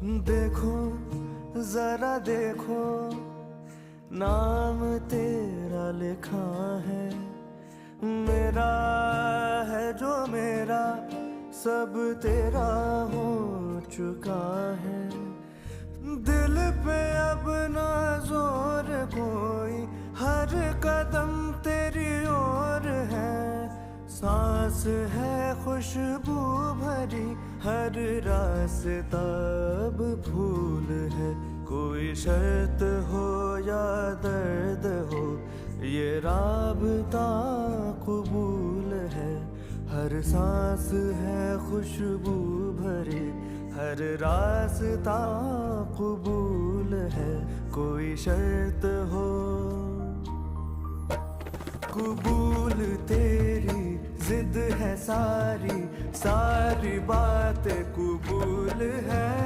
देखो जरा देखो, नाम तेरा लिखा है। मेरा है जो मेरा, सब तेरा हो चुका है। दिल पे अब ना जोर कोई, हर कदम तेरी ओर है। सांस है खुशबू भरी, हर रास्ता अब फूल है। कोई शर्त हो या दर्द हो, ये राबता कबूल है। हर सांस है खुशबू भरी, हर रास्ता कबूल है। कोई शर्त हो कबूल, तेरी जिद है सारी, सारी बात कबूल है।